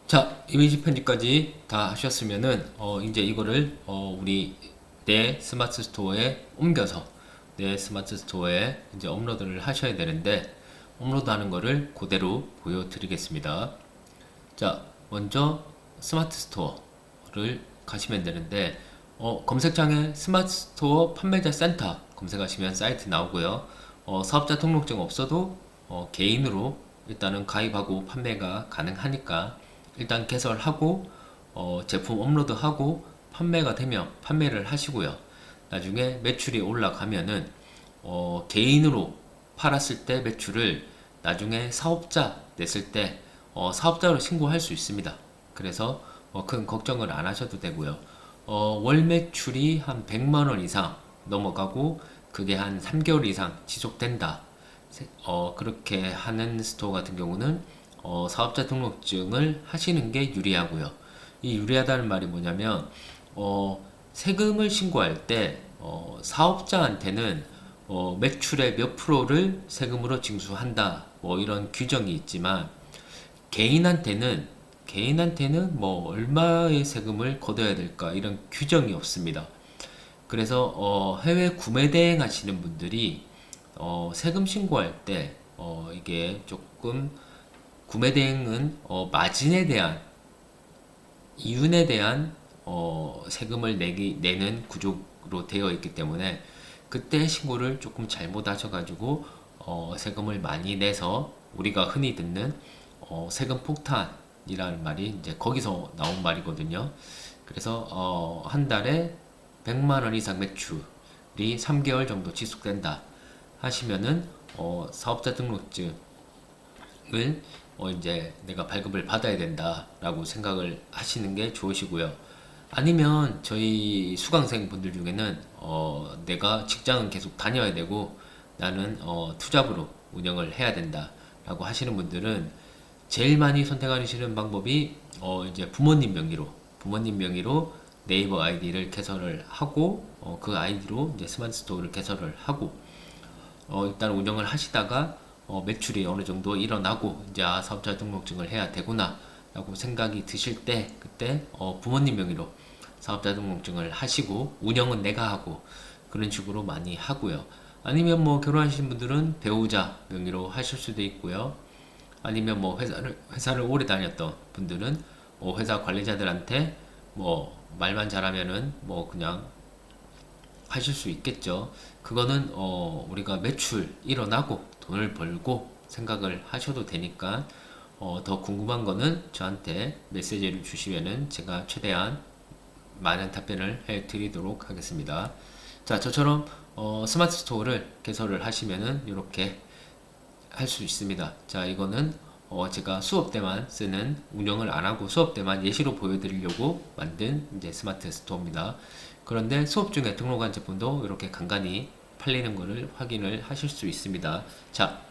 자, 이미지 편집까지 다 하셨으면은 이제 이거를 우리 내 스마트 스토어에 옮겨서 내 스마트 스토어에 이제 업로드를 하셔야 되는데 업로드하는 거를 그대로 보여드리겠습니다. 자, 먼저 스마트 스토어를 가시면 되는데 검색창에 스마트 스토어 판매자 센터 검색하시면 사이트 나오고요. 사업자 등록증 없어도 개인으로 일단은 가입하고 판매가 가능하니까 일단 개설하고 제품 업로드하고 판매가 되면 판매를 하시고요. 나중에 매출이 올라가면은 개인으로 팔았을 때 매출을 나중에 사업자 냈을 때 사업자로 신고할 수 있습니다. 그래서 큰 걱정을 안 하셔도 되고요. 월 매출이 한 100만 원 이상 넘어가고 그게 한 3개월 이상 지속된다. 그렇게 하는 스토어 같은 경우는 사업자 등록증을 하시는 게 유리하고요. 이 유리하다는 말이 뭐냐면 세금을 신고할 때 사업자한테는 매출의 몇 프로를 세금으로 징수한다. 뭐 이런 규정이 있지만 개인한테는 뭐 얼마의 세금을 걷어야 될까 이런 규정이 없습니다. 그래서 해외 구매 대행 하시는 분들이 세금 신고할 때 이게 조금 구매 대행은 마진에 대한 이윤에 대한 세금을 내는 구조로 되어 있기 때문에 그때 신고를 조금 잘못 하셔가지고 세금을 많이 내서 우리가 흔히 듣는 세금 폭탄이라는 말이 이제 거기서 나온 말이거든요. 그래서 한 달에 100만 원 이상 매출이 3개월 정도 지속된다 하시면은 사업자 등록증을 이제 내가 발급을 받아야 된다라고 생각을 하시는 게 좋으시고요. 아니면 저희 수강생 분들 중에는 내가 직장은 계속 다녀야 되고 나는 투잡으로 운영을 해야 된다라고 하시는 분들은 제일 많이 선택하시는 방법이 이제 부모님 명의로 네이버 아이디를 개설을 하고 그 아이디로 이제 스마트 스토어를 개설을 하고 일단 운영을 하시다가 매출이 어느 정도 일어나고 이제 사업자 등록증을 해야 되구나 라고 생각이 드실 때 그때 부모님 명의로 사업자 등록증을 하시고 운영은 내가 하고 그런 식으로 많이 하고요. 아니면 뭐 결혼하신 분들은 배우자 명의로 하실 수도 있고요. 아니면 뭐 회사를 오래 다녔던 분들은 뭐 회사 관리자들한테 뭐 말만 잘하면은 뭐 그냥 하실 수 있겠죠. 그거는 우리가 매출 일어나고 돈을 벌고 생각을 하셔도 되니까 더 궁금한 거는 저한테 메시지를 주시면은 제가 최대한 많은 답변을 해 드리도록 하겠습니다. 자, 저처럼 스마트 스토어를 개설을 하시면은 이렇게 할 수 있습니다. 자, 이거는 제가 수업 때만 쓰는 운영을 안 하고 수업 때만 예시로 보여드리려고 만든 이제 스마트 스토어입니다. 그런데 수업 중에 등록한 제품도 이렇게 간간히 팔리는 것을 확인을 하실 수 있습니다. 자,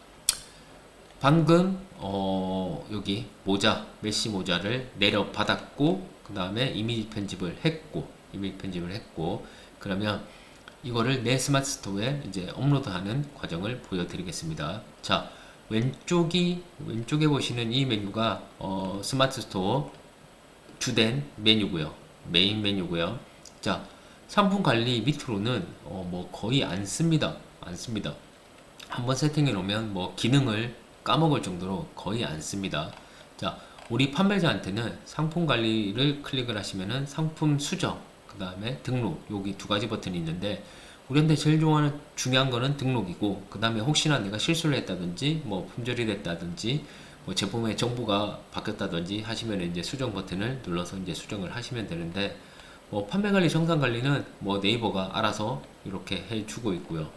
방금 여기 모자 메시 모자를 내려 받았고 그 다음에 이미지 편집을 했고 그러면 이거를 내 스마트 스토어에 이제 업로드하는 과정을 보여드리겠습니다. 자, 왼쪽에 보시는 이 메뉴가 스마트 스토어 주된 메뉴고요. 메인 메뉴고요. 자, 상품 관리 밑으로는 뭐 거의 안 씁니다. 안 씁니다. 한번 세팅해 놓으면 뭐 기능을 까먹을 정도로 거의 안 씁니다. 자, 우리 판매자한테는 상품 관리를 클릭을 하시면은 상품 수정, 그 다음에 등록, 여기 두 가지 버튼이 있는데, 우리한테 제일 중요한 거는 등록이고, 그 다음에 혹시나 내가 실수를 했다든지, 뭐 품절이 됐다든지, 뭐 제품의 정보가 바뀌었다든지 하시면 이제 수정 버튼을 눌러서 이제 수정을 하시면 되는데, 뭐 판매 관리, 정상 관리는 뭐 네이버가 알아서 이렇게 해주고 있고요.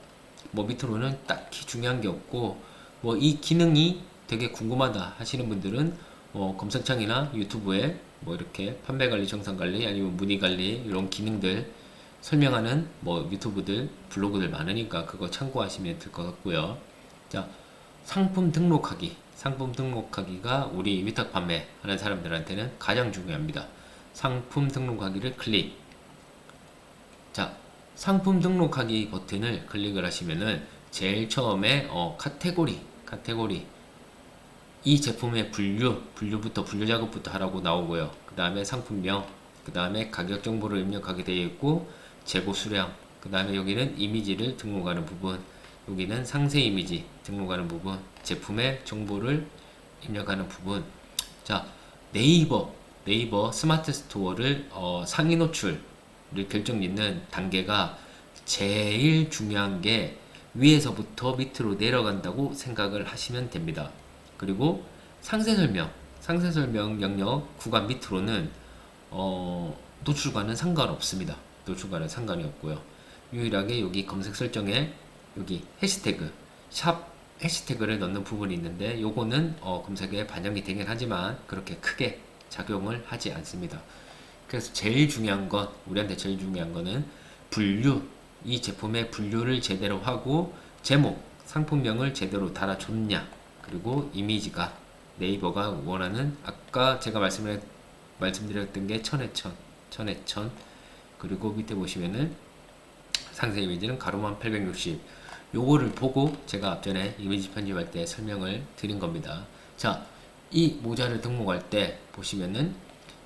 뭐 밑으로는 딱히 중요한 게 없고 뭐 이 기능이 되게 궁금하다 하시는 분들은 검색창이나 유튜브에 뭐 이렇게 판매 관리, 정상 관리 아니면 문의 관리 이런 기능들 설명하는 뭐 유튜브들, 블로그들 많으니까 그거 참고하시면 될 것 같고요. 자, 상품 등록하기가 우리 위탁 판매 하는 사람들한테는 가장 중요합니다. 상품 등록하기를 클릭. 자, 상품 등록하기 버튼을 클릭을 하시면은 제일 처음에 카테고리 이 제품의 분류부터 분류 작업부터 하라고 나오고요. 그 다음에 상품명, 그 다음에 가격 정보를 입력하게 되어 있고 재고 수량, 그 다음에 여기는 이미지를 등록하는 부분, 여기는 상세 이미지 등록하는 부분, 제품의 정보를 입력하는 부분. 자, 네이버 스마트 스토어를 상위 노출을 결정짓는 단계가 제일 중요한 게 위에서부터 밑으로 내려간다고 생각을 하시면 됩니다. 그리고 상세 설명 영역 구간 밑으로는 노출과는 상관없습니다. 노출과는 상관이 없고요. 유일하게 여기 검색 설정에 여기 해시태그 샵 해시태그를 넣는 부분이 있는데 요거는 검색에 반영이 되긴 하지만 그렇게 크게 작용을 하지 않습니다. 그래서 우리한테 제일 중요한 거는 분류, 이 제품의 분류를 제대로 하고 제목, 상품명을 제대로 달아줬냐, 그리고 이미지가 네이버가 원하는 아까 제가 말씀드렸던 게 천에 천, 그리고 밑에 보시면은 상세 이미지는 가로만 860. 요거를 보고 제가 앞전에 이미지 편집할 때 설명을 드린 겁니다. 자, 이 모자를 등록할 때 보시면은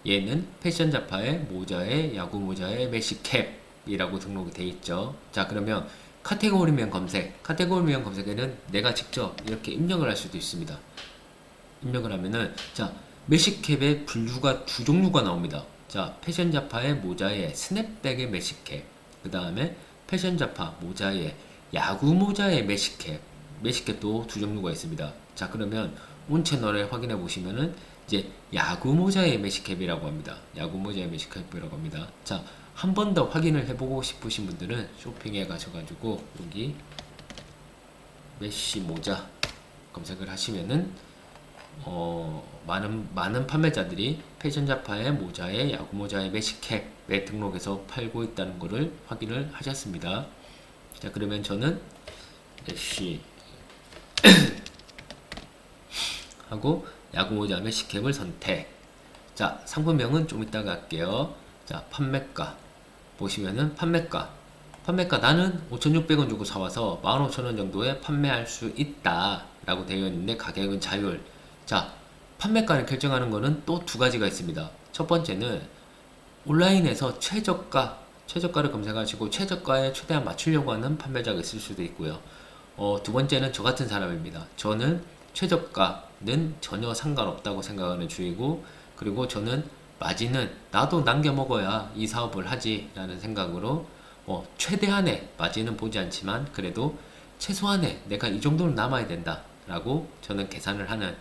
얘는 패션 잡화의 모자에 야구 모자에 메시캡이라고 등록이 되어 있죠. 자, 그러면 카테고리명 검색에는 내가 직접 이렇게 입력을 할 수도 있습니다. 입력을 하면은 자, 메시캡의 분류가 두 종류가 나옵니다. 자, 패션 잡화의 모자에 스냅백의 메시캡, 그 다음에 패션 잡화 모자에 야구 모자의 메시캡도 두 종류가 있습니다. 자, 그러면 온 채널에 확인해 보시면은 이제 야구 모자의 메시캡이라고 합니다. 야구 모자의 메시캡이라고 합니다. 자, 한 번 더 확인을 해보고 싶으신 분들은 쇼핑에 가셔가지고 여기 메시 모자 검색을 하시면은 많은 판매자들이 패션 잡화의 모자에 야구 모자의 메시캡에 등록해서 팔고 있다는 것을 확인을 하셨습니다. 자, 그러면 저는 메시 하고 야구 모자 메시캡을 선택. 자, 상품명은 좀 이따가 할게요. 자, 판매가 보시면은 판매가 나는 5,600원 주고 사와서 15,000원 정도에 판매할 수 있다 라고 되어 있는데 가격은 자율. 자, 판매가를 결정하는 거는 또 두 가지가 있습니다. 첫 번째는 온라인에서 최저가를 검색하시고 최저가에 최대한 맞추려고 하는 판매자가 있을 수도 있고요. 두 번째는 저 같은 사람입니다. 저는 최저가는 전혀 상관없다고 생각하는 주의고, 그리고 저는 마진은 나도 남겨 먹어야 이 사업을 하지 라는 생각으로 최대한의 마진은 보지 않지만 그래도 최소한의 내가 이 정도는 남아야 된다 라고 저는 계산을 하는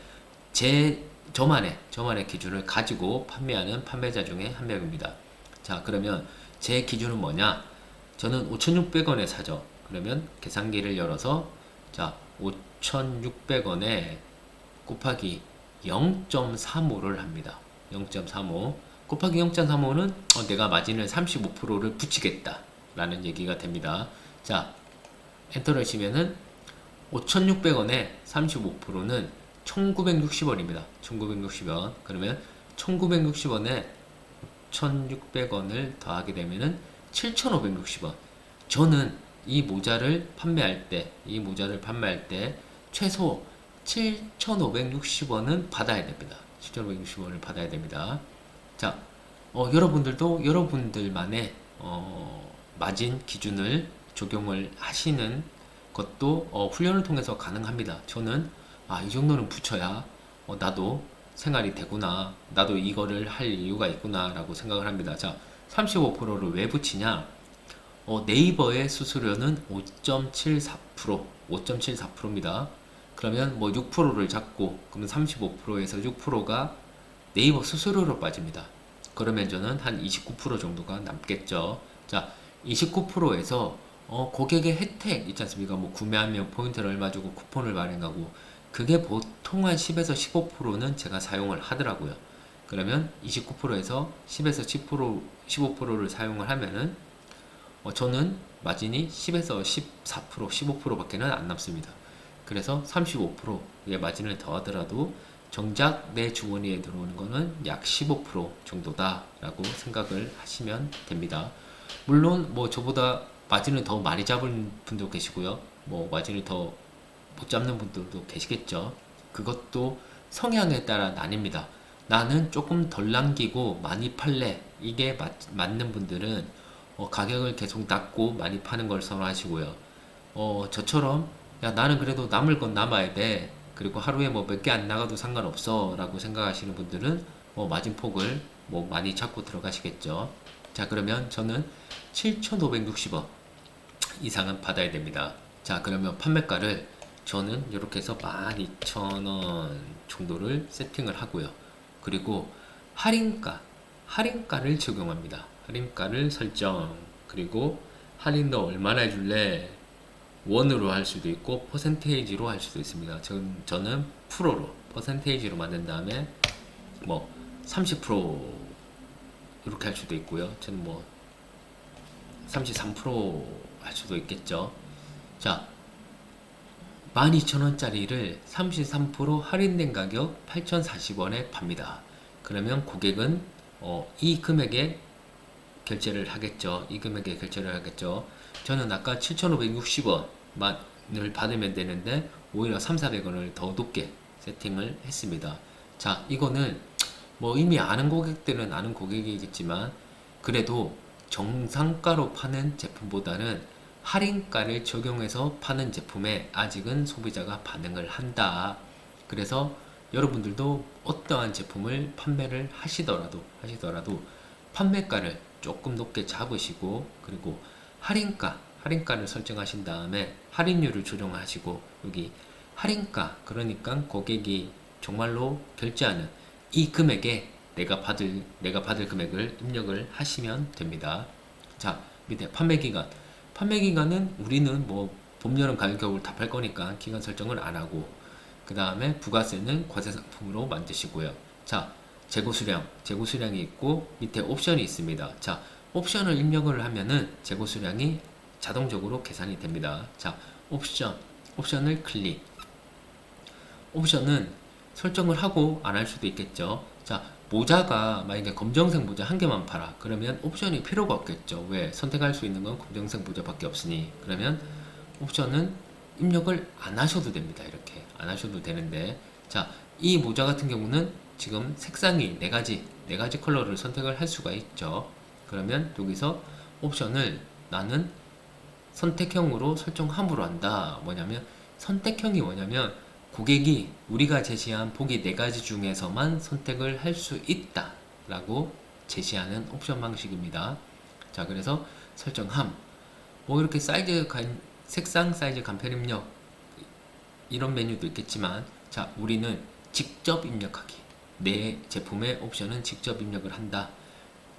저만의 기준을 가지고 판매하는 판매자 중에 한 명입니다. 자, 그러면 제 기준은 뭐냐? 저는 5,600원에 사죠. 그러면 계산기를 열어서 자, 5,600원에 곱하기 0.35를 합니다. 0.35 곱하기 0.35는 내가 마진을 35%를 붙이겠다 라는 얘기가 됩니다. 자, 엔터를 치면은 5,600원에 35%는 1,960원입니다. 1,960원. 그러면 1,960원에 1,600원을 더하게 되면은 7,560원. 저는 이 모자를 판매할 때 최소 7,560원은 받아야 됩니다. 7,560원을 받아야 됩니다. 자, 여러분들도 여러분들만의 마진 기준을 적용을 하시는 것도 훈련을 통해서 가능합니다. 저는 이 정도는 붙여야 나도 생활이 되구나, 나도 이거를 할 이유가 있구나 라고 생각을 합니다. 자, 35%를 왜 붙이냐? 네이버의 수수료는 5.74%입니다. 그러면 뭐 6%를 잡고 그러면 35%에서 6%가 네이버 수수료로 빠집니다. 그러면 저는 한 29% 정도가 남겠죠. 자, 29%에서 고객의 혜택 있지 않습니까? 뭐 구매하면 포인트를 얼마 주고 쿠폰을 발행하고, 그게 보통 한 10에서 15%는 제가 사용을 하더라고요. 그러면 29%에서 10에서 15%를 사용을 하면은 저는 마진이 10에서 14%, 15%밖에는 안 남습니다. 그래서 35%의 마진을 더하더라도 정작 내 주머니에 들어오는 거는 약 15% 정도다라고 생각을 하시면 됩니다. 물론 뭐 저보다 마진을 더 많이 잡은 분도 계시고요. 뭐 마진을 더 못 잡는 분들도 계시겠죠. 그것도 성향에 따라 나뉩니다. 나는 조금 덜 남기고 많이 팔래. 이게 맞는 분들은 가격을 계속 낮고 많이 파는 걸 선호하시고요. 저처럼 야 나는 그래도 남을 건 남아야 돼. 그리고 하루에 뭐 몇 개 안 나가도 상관없어 라고 생각하시는 분들은 마진폭을 많이 잡고 들어가시겠죠. 자, 그러면 저는 7,560원 이상은 받아야 됩니다. 자, 그러면 판매가를 저는 이렇게 해서 12,000원 정도를 세팅을 하고요. 그리고 할인가를 적용합니다. 할인가를 설정. 그리고 할인도 얼마나 해줄래? 원으로 할 수도 있고 퍼센테이지로 할 수도 있습니다. 저는 프로로 퍼센테이지로 만든 다음에 30% 이렇게 할 수도 있고요. 저는 33%할 수도 있겠죠. 자, 12,000원짜리를 33% 할인된 가격 8,040원에 팝니다. 그러면 고객은 이 금액에 결제를 하겠죠. 이 금액에 결제를 하겠죠. 저는 아까 7,560원을 받으면 되는데 오히려 3,400원을 더 높게 세팅을 했습니다. 자, 이거는 이미 아는 고객들은 아는 고객이겠지만 그래도 정상가로 파는 제품보다는 할인가를 적용해서 파는 제품에 아직은 소비자가 반응을 한다. 그래서 여러분들도 어떠한 제품을 판매를 하시더라도 판매가를 조금 높게 잡으시고 그리고 할인가를 설정하신 다음에 할인율을 조정하시고 여기 할인가 그러니까 고객이 정말로 결제하는 이 금액에 내가 받을 금액을 입력을 하시면 됩니다. 자, 밑에 판매기간은 우리는 봄, 여름, 가을, 겨울 다 팔 거니까 기간 설정을 안 하고 그 다음에 부가세는 과세상품으로 만드시고요. 자, 재고 수량이 있고 밑에 옵션이 있습니다. 자, 옵션을 입력을 하면은 재고 수량이 자동적으로 계산이 됩니다. 자, 옵션을 클릭. 옵션은 설정을 하고 안 할 수도 있겠죠. 자, 모자가 만약에 검정색 모자 한 개만 팔아. 그러면 옵션이 필요가 없겠죠. 왜? 선택할 수 있는 건 검정색 모자밖에 없으니. 그러면 옵션은 입력을 안 하셔도 됩니다. 이렇게 안 하셔도 되는데, 자, 이 모자 같은 경우는 지금 색상이 네 가지 컬러를 선택을 할 수가 있죠. 그러면 여기서 옵션을 나는 선택형으로 설정함으로 한다. 선택형이 뭐냐면 고객이 우리가 제시한 보기 네 가지 중에서만 선택을 할 수 있다 라고 제시하는 옵션 방식입니다. 자, 그래서 설정함 이렇게 색상 사이즈 간편 입력 이런 메뉴도 있겠지만, 자, 우리는 직접 입력하기, 내 제품의 옵션은 직접 입력을 한다.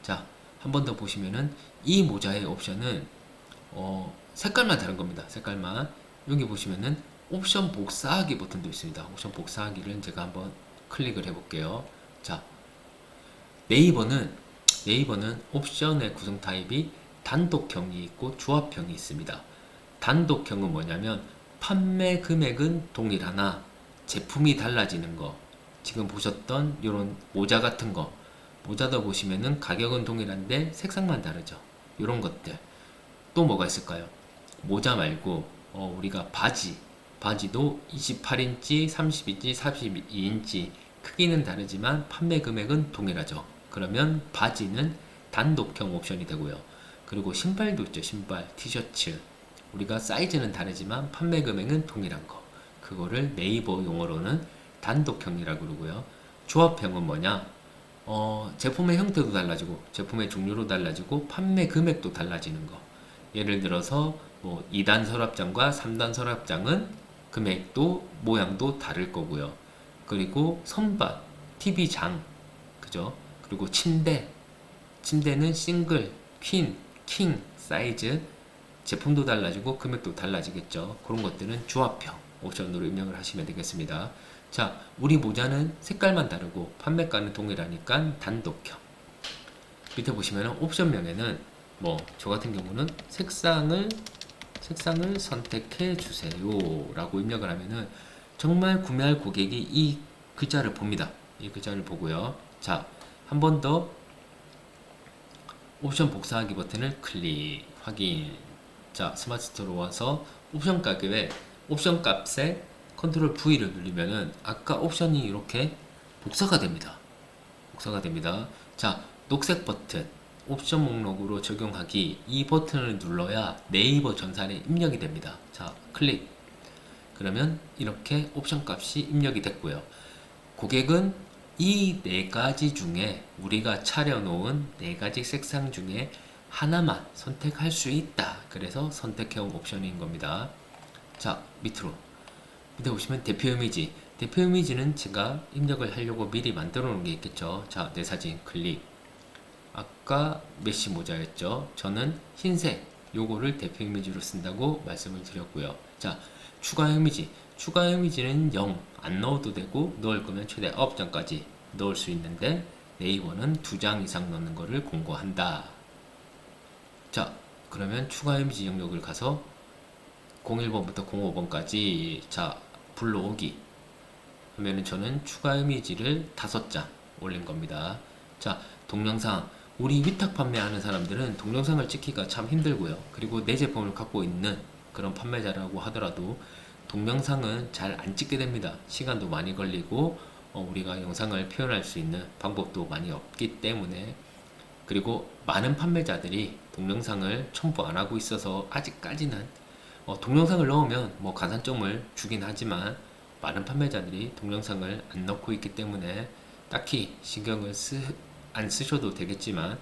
자, 한 번 더 보시면은 이 모자의 옵션은 색깔만 다른 겁니다. 색깔만. 여기 보시면은 옵션 복사하기 버튼도 있습니다. 옵션 복사하기를 제가 한번 클릭을 해볼게요. 자, 네이버는 옵션의 구성 타입이 단독형이 있고 조합형이 있습니다. 단독형은 뭐냐면 판매 금액은 동일하나 제품이 달라지는 거. 지금 보셨던 이런 모자 같은 거. 모자도 보시면은 가격은 동일한데 색상만 다르죠. 이런 것들. 또 뭐가 있을까요? 모자 말고 우리가 바지도 28인치, 30인치, 42인치 크기는 다르지만 판매 금액은 동일하죠. 그러면 바지는 단독형 옵션이 되고요. 그리고 신발도 있죠. 신발, 티셔츠. 우리가 사이즈는 다르지만 판매 금액은 동일한 거. 그거를 네이버 용어로는 단독형이라고 그러고요. 조합형은 뭐냐? 제품의 형태도 달라지고 제품의 종류로 달라지고 판매 금액도 달라지는 거. 예를 들어서 2단 서랍장과 3단 서랍장은 금액도 모양도 다를 거고요. 그리고 선반, TV장, 그죠? 그리고 침대는 싱글, 퀸, 킹 사이즈 제품도 달라지고 금액도 달라지겠죠. 그런 것들은 조합형 옵션으로 입력을 하시면 되겠습니다. 자, 우리 모자는 색깔만 다르고 판매가는 동일하니까 단독형. 밑에 보시면 옵션명에는 저 같은 경우는 색상을 선택해 주세요 라고 입력을 하면은 정말 구매할 고객이 이 글자를 봅니다. 이 글자를 보고요. 자, 한 번 더 옵션 복사하기 버튼을 클릭, 확인. 자, 스마트 스토어로 와서 옵션 값에 컨트롤 V를 누르면은 아까 옵션이 이렇게 복사가 됩니다. 복사가 됩니다. 자, 녹색 버튼 옵션 목록으로 적용하기, 이 버튼을 눌러야 네이버 전산에 입력이 됩니다. 자, 클릭. 그러면 이렇게 옵션 값이 입력이 됐고요. 고객은 이 네 가지 중에 우리가 차려놓은 네 가지 색상 중에 하나만 선택할 수 있다. 그래서 선택해온 옵션인 겁니다. 자, 밑으로. 밑에 보시면 대표 이미지. 대표 이미지는 제가 입력을 하려고 미리 만들어 놓은 게 있겠죠. 자, 내 사진 클릭. 아까 메쉬 모자였죠. 저는 흰색 요거를 대표 이미지로 쓴다고 말씀을 드렸고요. 자, 추가 이미지. 추가 이미지는 0 안 넣어도 되고, 넣을 거면 최대 9장까지 넣을 수 있는데 네이버는 2장 이상 넣는 거를 공고한다. 자, 그러면 추가 이미지 영역을 가서 01번부터 05번까지 자, 불러오기 하면은 저는 추가 이미지를 5장 올린 겁니다. 자, 동영상. 우리 위탁 판매하는 사람들은 동영상을 찍기가 참 힘들고요. 그리고 내 제품을 갖고 있는 그런 판매자라고 하더라도 동영상은 잘 안 찍게 됩니다. 시간도 많이 걸리고 우리가 영상을 표현할 수 있는 방법도 많이 없기 때문에, 그리고 많은 판매자들이 동영상을 첨부 안 하고 있어서 아직까지는 동영상을 넣으면 뭐 가산점을 주긴 하지만 많은 판매자들이 동영상을 안 넣고 있기 때문에 딱히 신경을 안 쓰셔도 되겠지만,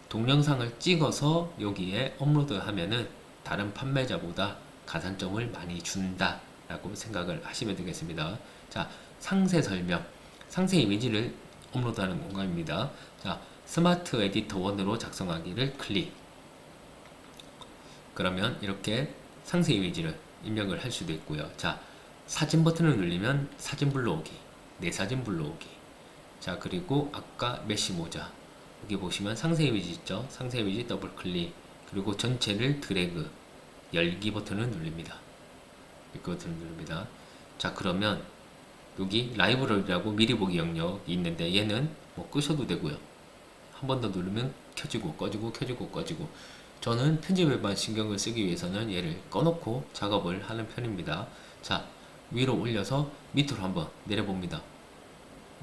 동영상을 찍어서 여기에 업로드 하면은 다른 판매자보다 가산점을 많이 준다 라고 생각을 하시면 되겠습니다. 자, 상세 설명. 상세 이미지를 업로드하는 공간입니다. 자, 스마트 에디터 1으로 작성하기를 클릭. 그러면 이렇게 상세 이미지를 입력을 할 수도 있고요. 자, 사진 버튼을 누르면 사진 불러오기, 내 사진 불러오기. 자, 그리고 아까 메쉬 모자. 여기 보시면 상세 이미지 있죠? 상세 이미지 더블 클릭. 그리고 전체를 드래그, 열기 버튼을 누릅니다. 열기 버튼을 누릅니다. 자, 그러면 여기 라이브러리라고 미리 보기 영역이 있는데 얘는 뭐 끄셔도 되고요. 한 번 더 누르면 켜지고 꺼지고 켜지고 꺼지고. 저는 편집에만 신경을 쓰기 위해서는 얘를 꺼놓고 작업을 하는 편입니다. 자, 위로 올려서 밑으로 한번 내려봅니다.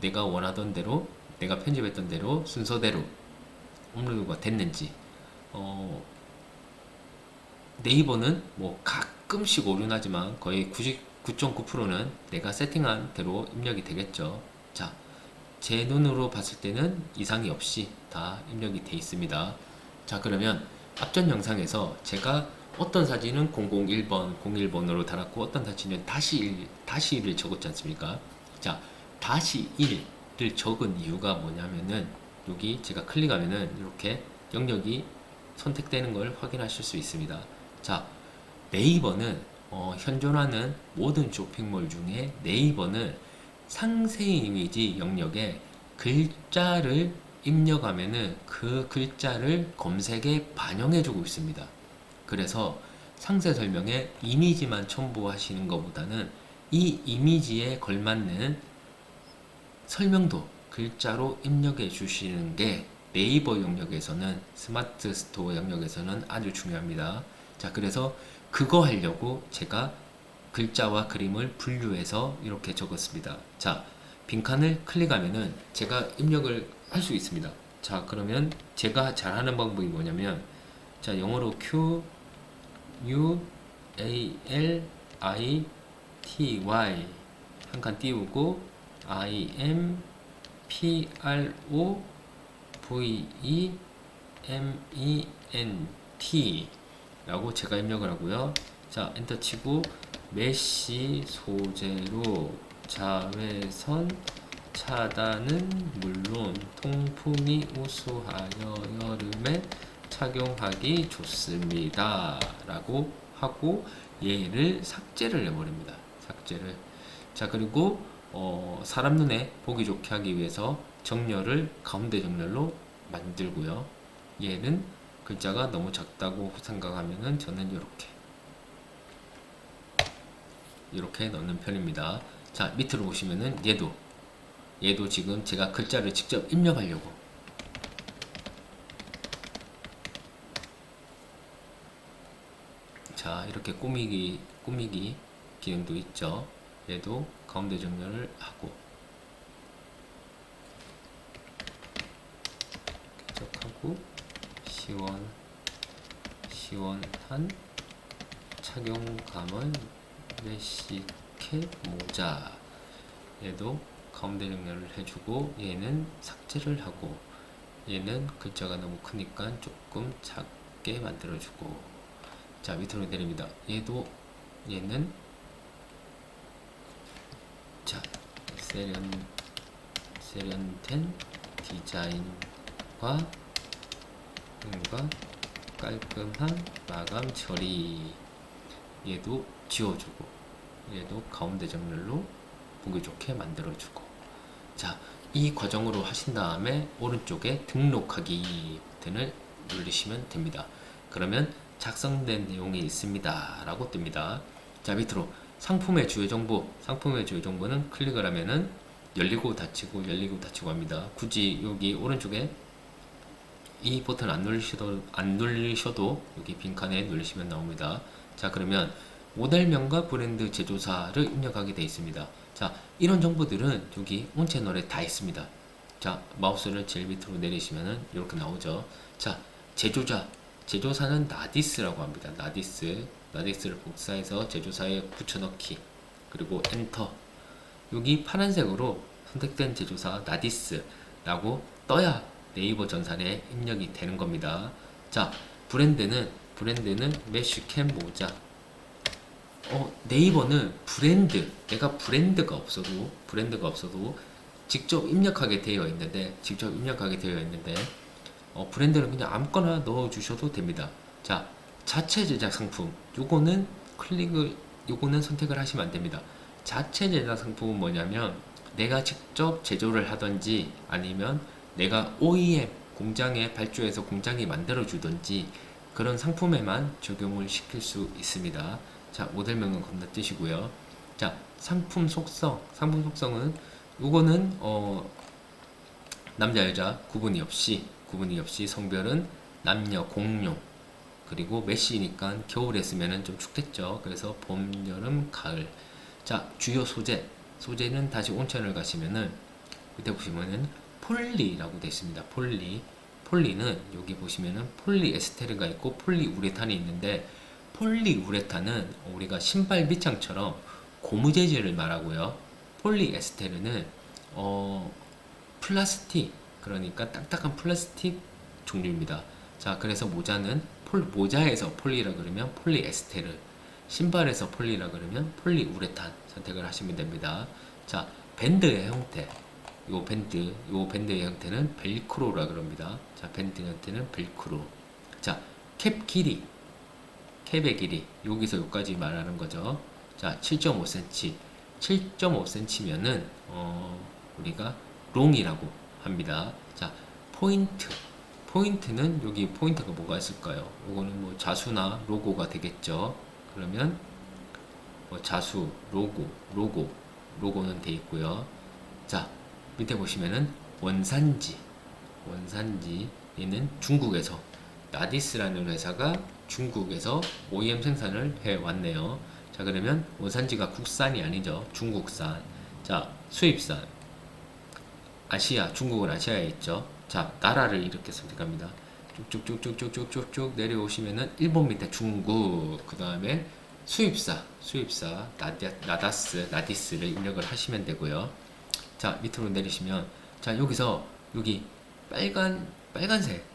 내가 원하던 대로, 내가 편집했던 대로 순서대로 업로드가 됐는지. 네이버는 뭐 가끔씩 오류나지만 거의 99.9%는 내가 세팅한 대로 입력이 되겠죠. 자, 제 눈으로 봤을 때는 이상이 없이 다 입력이 돼 있습니다. 자, 그러면 앞전 영상에서 제가 어떤 사진은 001번, 01번으로 달았고 어떤 사진은 다시 1을 적었지 않습니까? 자, 다시 1을 적은 이유가 뭐냐면은 여기 제가 클릭하면은 이렇게 영역이 선택되는 걸 확인하실 수 있습니다. 자, 네이버는 현존하는 모든 쇼핑몰 중에 네이버는 상세 이미지 영역에 글자를 입력하면은 그 글자를 검색에 반영해주고 있습니다. 그래서 상세 설명에 이미지만 첨부하시는 것보다는 이 이미지에 걸맞는 설명도 글자로 입력해 주시는 게 네이버 영역에서는, 스마트 스토어 영역에서는 아주 중요합니다. 자, 그래서 그거 하려고 제가 글자와 그림을 분류해서 이렇게 적었습니다. 자, 빈칸을 클릭하면은 제가 입력을 할 수 있습니다. 자, 그러면 제가 잘하는 방법이 뭐냐면, 자, 영어로 Q U A L I T Y 한 칸 띄우고 I M P R O V E M E N T 라고 제가 입력을 하고요. 자, 엔터 치고 메쉬 소재로 자외선 차단은 물론 통풍이 우수하여 여름에 착용하기 좋습니다 라고 하고 얘를 삭제를 해버립니다. 삭제를. 자, 그리고 사람 눈에 보기 좋게 하기 위해서 정렬을 가운데 정렬로 만들고요. 얘는 글자가 너무 작다고 생각하면은 저는 이렇게 넣는 편입니다. 자, 밑으로 보시면은 얘도 지금 제가 글자를 직접 입력하려고 자, 이렇게 꾸미기 기능도 있죠. 얘도 가운데 정렬을 하고 쾌적하고 시원한 착용감은 메쉬캡 모자, 얘도 가운데 정렬을 해주고 얘는 삭제를 하고 얘는 글자가 너무 크니까 조금 작게 만들어주고, 자 밑으로 내립니다. 얘는 자 세련된 디자인과 뭔가 깔끔한 마감 처리, 얘도 지워주고 얘도 가운데 정렬로 보기 좋게 만들어주고, 자 이 과정으로 하신 다음에 오른쪽에 등록하기 버튼을 누르시면 됩니다. 그러면 작성된 내용이 있습니다 라고 뜹니다. 자 밑으로 상품의 주요 정보는 클릭을 하면은 열리고 닫히고 합니다. 굳이 여기 오른쪽에 이 버튼 안 누르셔도 여기 빈칸에 누르시면 나옵니다. 자 그러면 모델명과 브랜드 제조사를 입력하게 되어 있습니다. 자 이런 정보들은 여기 온 채널에 다 있습니다. 자 마우스를 제일 밑으로 내리시면은 이렇게 나오죠. 자 제조사는 나디스라고 합니다. 나디스를 복사해서 제조사에 붙여넣기, 그리고 엔터. 여기 파란색으로 선택된 제조사 나디스라고 떠야 네이버 전산에 입력이 되는 겁니다. 자 브랜드는 메쉬캡 모자. 네이버는 내가 브랜드가 없어도 직접 입력하게 되어 있는데 브랜드는 그냥 아무거나 넣어 주셔도 됩니다. 자 자체 제작 상품, 요거는 선택을 하시면 안 됩니다. 자체 제작 상품은 뭐냐면 내가 직접 제조를 하든지 아니면 내가 OEM 공장에 발주해서 공장이 만들어 주든지 그런 상품에만 적용을 시킬 수 있습니다. 자 모델명은 건너뛰시고요. 자 상품 속성은 요거는 남자 여자 구분이 없이 성별은 남녀 공용, 그리고 메쉬니까 겨울에 쓰면은 좀 춥겠죠. 그래서 봄, 여름, 가을. 자 주요 소재는 다시 온천을 가시면은 밑에 보시면은 폴리라고 되어 있습니다. 폴리는 여기 보시면은 폴리에스테르가 있고 폴리우레탄이 있는데, 폴리우레탄은 우리가 신발 밑창처럼 고무 재질을 말하고요. 폴리에스테르는 플라스틱, 그러니까 딱딱한 플라스틱 종류입니다. 자 그래서 모자에서 폴리라 그러면 폴리에스테르, 신발에서 폴리라 그러면 폴리우레탄 선택을 하시면 됩니다. 자 밴드의 형태, 요 밴드의 형태는 벨크로라 그럽니다. 자 밴드 형태는 벨크로. 자 캡의 길이 여기서 여기까지 말하는 거죠. 자 7.5cm면은 우리가 롱이라고 합니다. 자 포인트는 여기 포인트가 뭐가 있을까요? 이거는 뭐 자수나 로고가 되겠죠. 그러면 뭐 자수, 로고는 돼 있고요. 자 밑에 보시면은 원산지 얘는 중국에서, 나디스라는 회사가 중국에서 OEM 생산을 해 왔네요. 자 그러면 원산지가 국산이 아니죠. 중국산. 자 수입산, 중국은 아시아에 있죠. 자 나라를 이렇게 선택합니다. 쭉쭉쭉쭉쭉쭉쭉 내려오시면은 일본 밑에 중국, 그 다음에 수입사 나디스를 입력을 하시면 되고요. 자 밑으로 내리시면, 자 여기서 여기 빨간색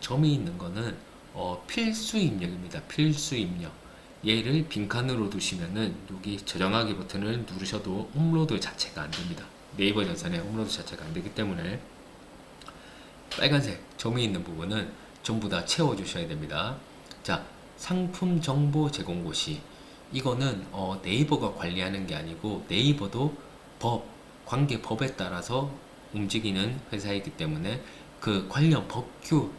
점이 있는 거는 필수 입력입니다. 필수 입력. 얘를 빈칸으로 두시면은 여기 저장하기 버튼을 누르셔도 업로드 자체가 안 됩니다. 네이버 전산에 업로드 자체가 안 되기 때문에 빨간색 점이 있는 부분은 전부 다 채워 주셔야 됩니다. 자 상품 정보 제공 고시, 이거는 네이버가 관리하는 게 아니고 네이버도 관계 법에 따라서 움직이는 회사이기 때문에 그 관련 법을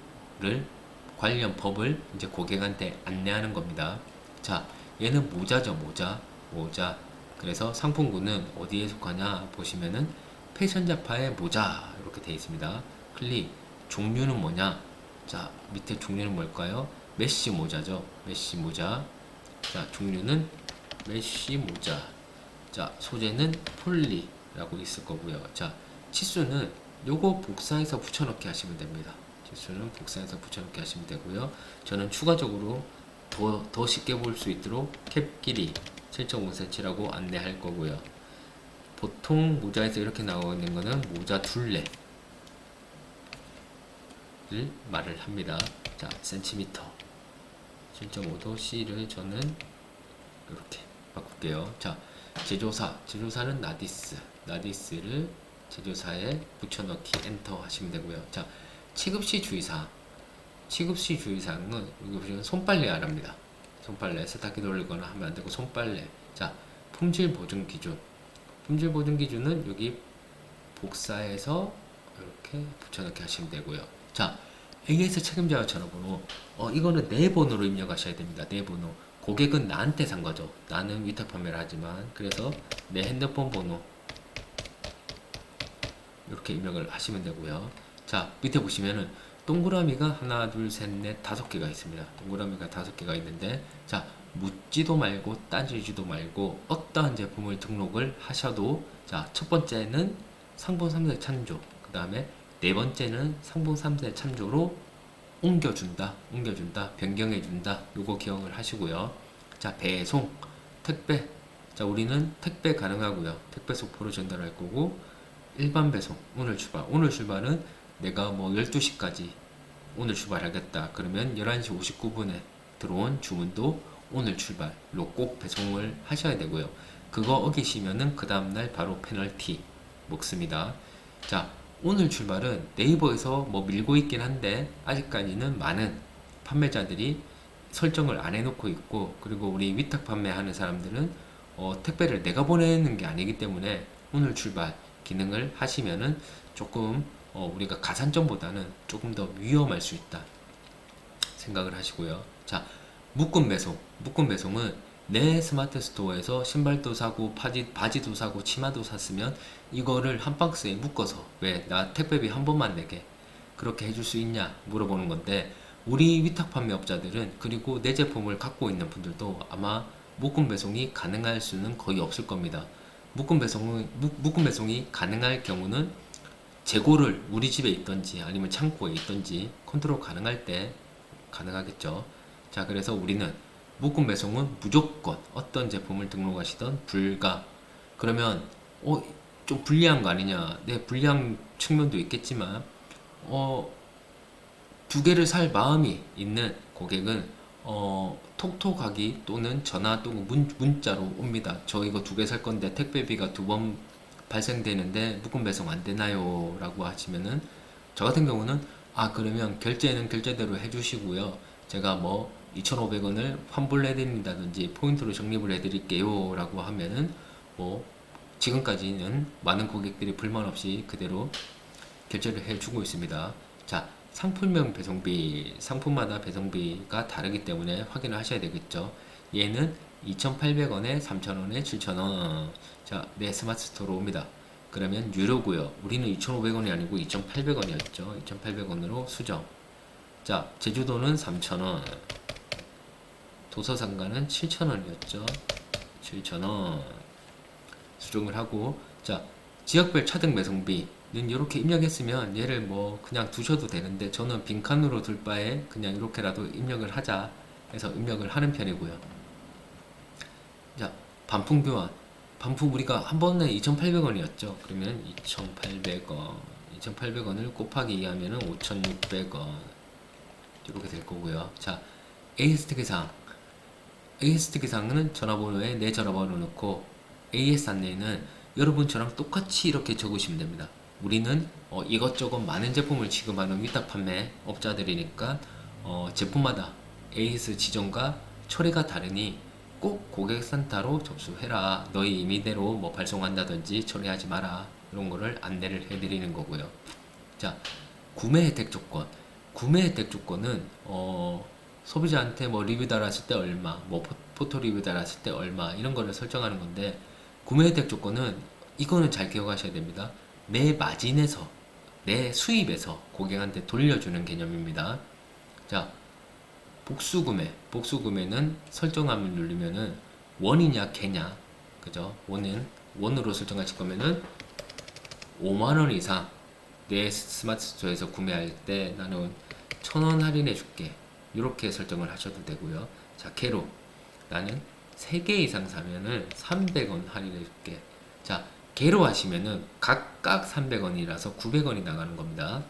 이제 고객한테 안내하는 겁니다. 자 얘는 모자죠. 모자. 그래서 상품군은 어디에 속하냐 보시면은 패션 잡화의 모자 이렇게 되어 있습니다. 클릭. 종류는 뭐냐? 자 밑에 종류는 뭘까요? 메쉬 모자죠. 메쉬 모자. 자 종류는 메쉬 모자. 자, 소재는 폴리라고 있을 거고요. 자, 치수는 요거 복사해서 붙여넣기 하시면 됩니다. 치수는 복사해서 붙여넣기 하시면 되고요. 저는 추가적으로 더 쉽게 볼 수 있도록 캡 길이 7.5cm라고 안내할 거고요. 보통 모자에서 이렇게 나오고 있는 거는 모자 둘레를 말을 합니다. 자, 센티미터 7.5도 C를 저는 이렇게 바꿀게요. 자, 제조사는 나디스를 제조사에 붙여넣기 엔터 하시면 되고요. 자, 취급시 주의사항은 여기 보시면 손빨래 안 합니다. 손빨래 세탁기 돌리거나 하면 안 되고 손빨래. 자, 품질 보증 기준은 여기 복사해서 이렇게 붙여넣기 하시면 되고요. 자, AS 책임자와 전화번호. 이거는 내 번호로 입력하셔야 됩니다. 내 번호. 고객은 나한테 산 거죠. 나는 위탁 판매를 하지만, 그래서 내 핸드폰 번호 이렇게 입력을 하시면 되고요. 자, 밑에 보시면은 동그라미가 하나, 둘, 셋, 넷, 5개가 있습니다. 동그라미가 5개가 있는데, 자, 묻지도 말고 따지지도 말고 어떠한 제품을 등록을 하셔도, 자, 첫 번째는 상품 3세 참조, 그 다음에 네 번째는 상품 3세 참조로 옮겨준다, 변경해준다. 요거 기억을 하시고요. 자, 배송, 택배. 자, 우리는 택배 가능하고요. 택배 소포로 전달할 거고, 일반 배송, 오늘 출발은 내가 뭐 12시까지 오늘 출발하겠다. 그러면 11시 59분에 들어온 주문도 오늘 출발로 꼭 배송을 하셔야 되고요. 그거 어기시면은 그 다음날 바로 페널티 먹습니다. 자, 오늘 출발은 네이버에서 뭐 밀고 있긴 한데 아직까지는 많은 판매자들이 설정을 안 해놓고 있고, 그리고 우리 위탁 판매하는 사람들은 택배를 내가 보내는 게 아니기 때문에 오늘 출발 기능을 하시면은 조금 우리가 가산점보다는 조금 더 위험할 수 있다 생각을 하시고요. 자, 묶음 배송은 내 스마트 스토어에서 신발도 사고 바지도 사고 치마도 샀으면 이거를 한 박스에 묶어서, 왜 나 택배비 한 번만 내게 그렇게 해줄 수 있냐 물어보는 건데, 우리 위탁 판매업자들은, 그리고 내 제품을 갖고 있는 분들도 아마 묶음 배송이 가능할 수는 거의 없을 겁니다. 묶음 배송이 가능할 경우는 재고를 우리 집에 있던지 아니면 창고에 있던지 컨트롤 가능할 때 가능하겠죠. 자, 그래서 우리는 묶음 배송은 무조건 어떤 제품을 등록하시던 불가. 그러면 좀 불리한 거 아니냐? 네, 불리한 측면도 있겠지만 두 개를 살 마음이 있는 고객은 톡톡하기 또는 전화 또는 문자로 옵니다. 저 이거 두 개 살 건데 택배비가 2번 발생되는데 묶음 배송 안 되나요? 라고 하시면은, 저 같은 경우는 그러면 결제는 결제대로 해주시고요. 제가 뭐 2,500원을 환불해 드린다든지 포인트로 적립을 해 드릴게요 라고 하면은, 뭐 지금까지는 많은 고객들이 불만 없이 그대로 결제를 해주고 있습니다. 자, 상품명 배송비, 상품마다 배송비가 다르기 때문에 확인을 하셔야 되겠죠. 얘는 2,800원에 3,000원에 7,000원. 자, 내 스마트 스토어로 옵니다. 그러면 유료고요. 우리는 2,500원이 아니고 2,800원이었죠. 2,800원으로 수정. 자, 제주도는 3,000원. 도서상가는 7,000원이었죠. 7,000원. 수정을 하고, 자, 지역별 차등 배송비는 이렇게 입력했으면 얘를 뭐 그냥 두셔도 되는데, 저는 빈칸으로 둘 바에 그냥 이렇게라도 입력을 하자 해서 입력을 하는 편이고요. 자, 반품 교환. 반품 우리가 한 번에 2,800원이었죠. 그러면 2,800원을 곱하기 2 하면은 5,600원. 이렇게 될 거고요. 자, AS 특이사항은 전화번호에 내 전화번호 넣고, AS 안내는 여러분처럼 똑같이 이렇게 적으시면 됩니다. 우리는 이것저것 많은 제품을 취급하는 위탁 판매 업자들이니까 제품마다 AS 지정과 처리가 다르니 꼭 고객센터로 접수해라. 너희 임의대로 뭐 발송한다든지 처리하지 마라. 이런 거를 안내를 해드리는 거고요. 자, 구매 혜택 조건은 소비자한테 뭐 리뷰 달았을 때 얼마, 뭐 포토 리뷰 달았을 때 얼마, 이런 거를 설정하는 건데, 구매 혜택 조건은 이거는 잘 기억하셔야 됩니다. 내 마진에서, 내 수입에서 고객한테 돌려주는 개념입니다. 자, 복수구매는 설정함을 누르면은 원이냐 개냐, 그 그죠? 원으로 설정하실 거면은 5만원 이상 내 스마트 스토어에서 구매할 때 나는 1,000원 할인해 줄게. 이렇게 설정을 하셔도 되고요. 자, 개로 나는 3개 이상 사면은 300원 할인해 줄게. 자, 개로 하시면은 각각 300원이라서 900원이 나가는 겁니다.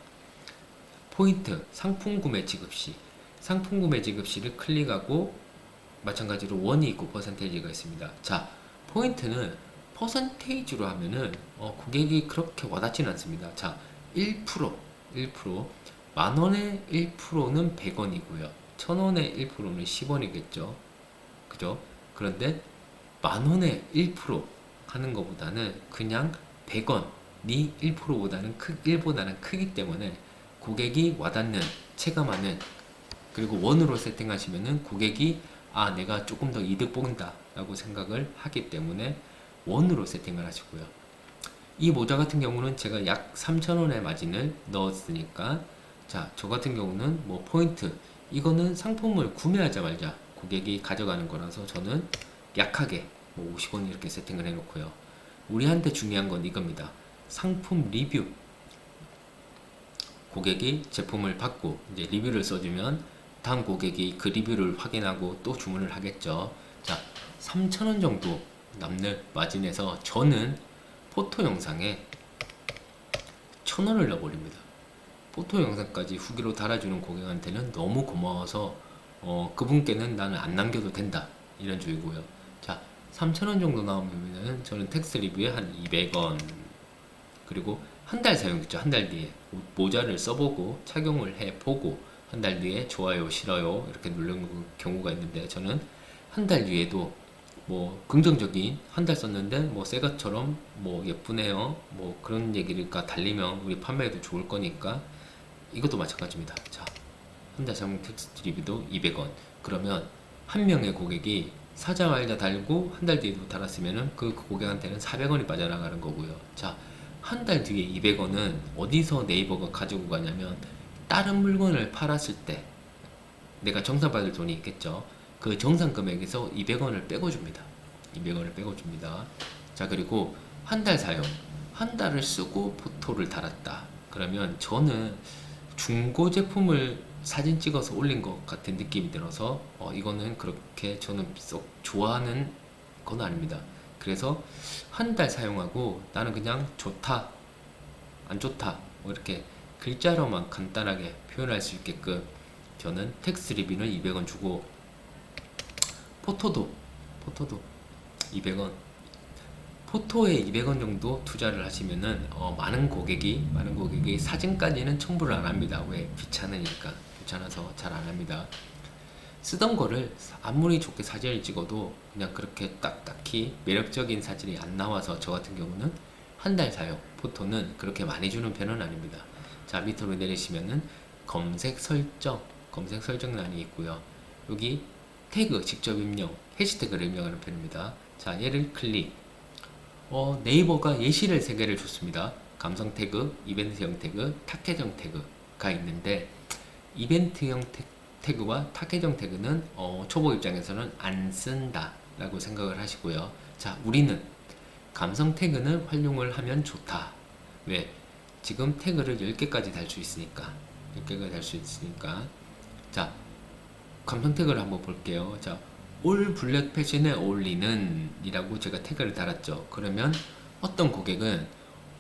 포인트, 상품 구매 지급 시. 상품 구매 지급 시를 클릭하고 마찬가지로 원이 있고 퍼센테이지가 있습니다. 자, 포인트는 퍼센테이지로 하면은 고객이 그렇게 와닿지는 않습니다. 자, 1%, 만원의 1%는 100원이고요. 1,000원의 1%는 10원이겠죠. 그죠? 그런데 만원의 1% 하는 것보다는 그냥 100원이 1%보다는 크기 때문에 고객이 와닿는, 체감하는, 그리고 원으로 세팅하시면은 고객이 내가 조금 더 이득 본다 라고 생각을 하기 때문에 원으로 세팅을 하시고요. 이 모자 같은 경우는 제가 약 3,000원의 마진을 넣었으니까, 자, 저 같은 경우는 뭐 포인트, 이거는 상품을 구매하자마자 고객이 가져가는 거라서 저는 약하게 뭐 50원 이렇게 세팅을 해 놓고요. 우리한테 중요한 건 이겁니다. 상품 리뷰. 고객이 제품을 받고 이제 리뷰를 써주면 다음 고객이 그 리뷰를 확인하고 또 주문을 하겠죠. 자, 3,000원 정도 남는 마진에서 저는 포토 영상에 1,000원을 넣어버립니다. 포토 영상까지 후기로 달아주는 고객한테는 너무 고마워서 그분께는 나는 안 남겨도 된다 이런 주의고요. 자, 3,000원 정도 나오면 저는 텍스트 리뷰에 한 200원, 그리고 한 달 사용했죠. 한 달 뒤에 모자를 써보고 착용을 해보고 한 달 뒤에 좋아요, 싫어요 이렇게 누르는 경우가 있는데, 저는 한 달 뒤에도 뭐 긍정적인, 한 달 썼는데 뭐 새 것처럼 뭐 예쁘네요 뭐 그런 얘기가 달리면 우리 판매에도 좋을 거니까 이것도 마찬가지입니다. 자, 한 달 사용 텍스트 리뷰도 200원. 그러면 한 명의 고객이 사자마자 달고 한 달 뒤에도 달았으면은 그 고객한테는 400원이 빠져나가는 거고요. 자, 한 달 뒤에 200원은 어디서 네이버가 가지고 가냐면 다른 물건을 팔았을 때 내가 정산받을 돈이 있겠죠. 그 정산 금액에서 200원을 빼고 줍니다. 200원을 빼고 줍니다. 자, 그리고 한 달 사용, 한 달을 쓰고 포토를 달았다. 그러면 저는 중고 제품을 사진 찍어서 올린 것 같은 느낌이 들어서 이거는 그렇게 저는 썩 좋아하는 건 아닙니다. 그래서 한 달 사용하고 나는 그냥 좋다, 안 좋다 뭐 이렇게 글자로만 간단하게 표현할 수 있게끔 저는 텍스트 리뷰는 200원 주고 포토도 200원, 포토에 200원 정도 투자를 하시면은 많은 고객이 사진까지는 첨부를 안 합니다. 왜? 귀찮아서 잘 안 합니다. 쓰던 거를 아무리 좋게 사진을 찍어도 그냥 그렇게 딱히 매력적인 사진이 안 나와서 저 같은 경우는 한 달 사용 포토는 그렇게 많이 주는 편은 아닙니다. 자, 밑으로 내리시면은 검색 설정란이 있고요. 여기 태그 직접 입력, 해시태그를 입력하는 편입니다. 자, 얘를 클릭. 네이버가 예시를 3개를 줬습니다. 감성 태그, 이벤트형 태그, 타겟형 태그가 있는데, 이벤트형 태그와 타겟형 태그는 초보 입장에서는 안 쓴다 라고 생각을 하시고요. 자, 우리는 감성 태그는 활용을 하면 좋다. 왜? 지금 태그를 10개까지 달 수 있으니까. 10개가 달 수 있으니까. 자, 감성 태그를 한번 볼게요. 자, 올 블랙 패션에 어울리는 이라고 제가 태그를 달았죠. 그러면 어떤 고객은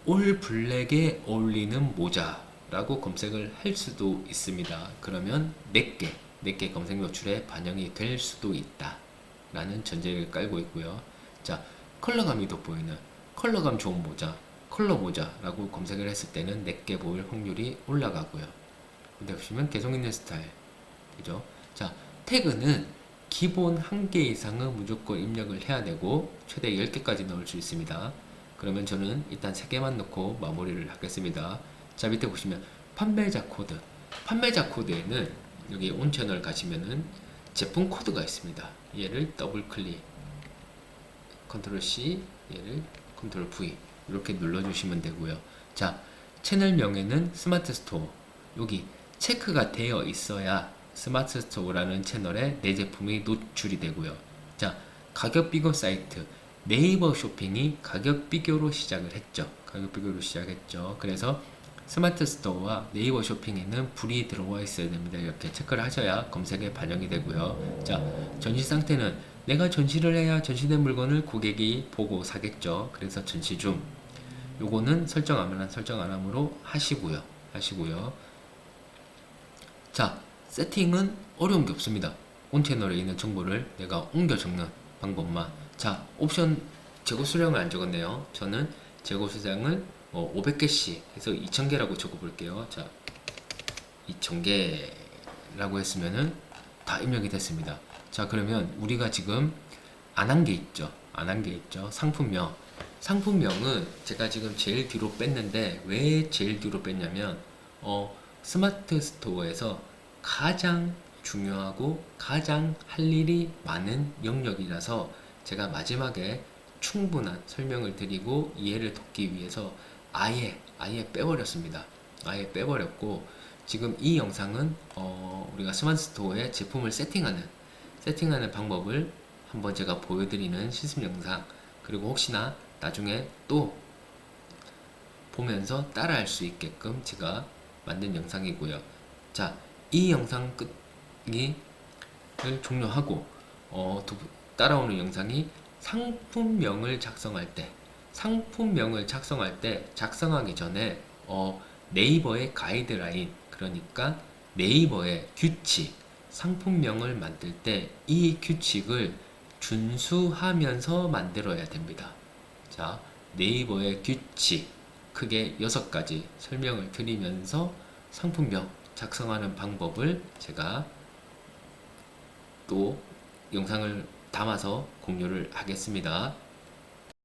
올 블랙에 어울리는 모자 라고 검색을 할 수도 있습니다. 그러면 4개 검색 노출에 반영이 될 수도 있다 라는 전제를 깔고 있고요. 자, 컬러감이 돋보이는 컬러감 좋은 모자, 컬러 모자 라고 검색을 했을 때는 4개 보일 확률이 올라가고요. 근데 보시면 개성 있는 스타일, 그죠? 자, 태그는 기본 1개 이상은 무조건 입력을 해야 되고 최대 10개까지 넣을 수 있습니다. 그러면 저는 일단 3개만 넣고 마무리를 하겠습니다. 자, 밑에 보시면 판매자 코드에는 여기 온 채널 가시면은 제품 코드가 있습니다. 얘를 더블 클릭, 컨트롤 C, 얘를 컨트롤 V 이렇게 눌러주시면 되고요. 자, 채널명에는 스마트 스토어, 여기 체크가 되어 있어야 스마트 스토어라는 채널에 내 제품이 노출이 되고요. 자, 가격 비교 사이트, 네이버 쇼핑이 가격 비교로 시작을 했죠. 가격 비교로 시작했죠. 그래서 스마트 스토어와 네이버 쇼핑에는 불이 들어와 있어야 됩니다. 이렇게 체크를 하셔야 검색에 반영이 되고요. 자, 전시 상태는 내가 전시를 해야 전시된 물건을 고객이 보고 사겠죠. 그래서 전시 중 요거는 설정하면 설정 안 함으로 하시고요. 자, 세팅은 어려운 게 없습니다. 온 채널에 있는 정보를 내가 옮겨 적는 방법만. 자, 옵션 재고 수량을 안 적었네요. 저는 재고 수량을 500개씩 해서 2000개라고 적어 볼게요. 자, 2000개라고 했으면은 다 입력이 됐습니다. 자, 그러면 우리가 지금 안 한 게 있죠. 안 한 게 있죠. 상품명. 상품명은 제가 지금 제일 뒤로 뺐는데 왜 제일 뒤로 뺐냐면 스마트 스토어에서 가장 중요하고 가장 할 일이 많은 영역이라서 제가 마지막에 충분한 설명을 드리고 이해를 돕기 위해서 아예 빼버렸습니다. 아예 빼버렸고 지금 이 영상은 우리가 스마트 스토어에 제품을 세팅하는 방법을 한번 제가 보여드리는 실습 영상, 그리고 혹시나 나중에 또 보면서 따라할 수 있게끔 제가 만든 영상이고요. 자, 이 영상 끝을 종료하고 따라오는 영상이 상품명을 작성할 때 작성하기 전에 네이버의 가이드라인, 그러니까 네이버의 규칙, 상품명을 만들 때 이 규칙을 준수하면서 만들어야 됩니다. 자, 네이버의 규칙 크게 6가지 설명을 드리면서 상품명 작성하는 방법을 제가 또 영상을 담아서 공유를 하겠습니다.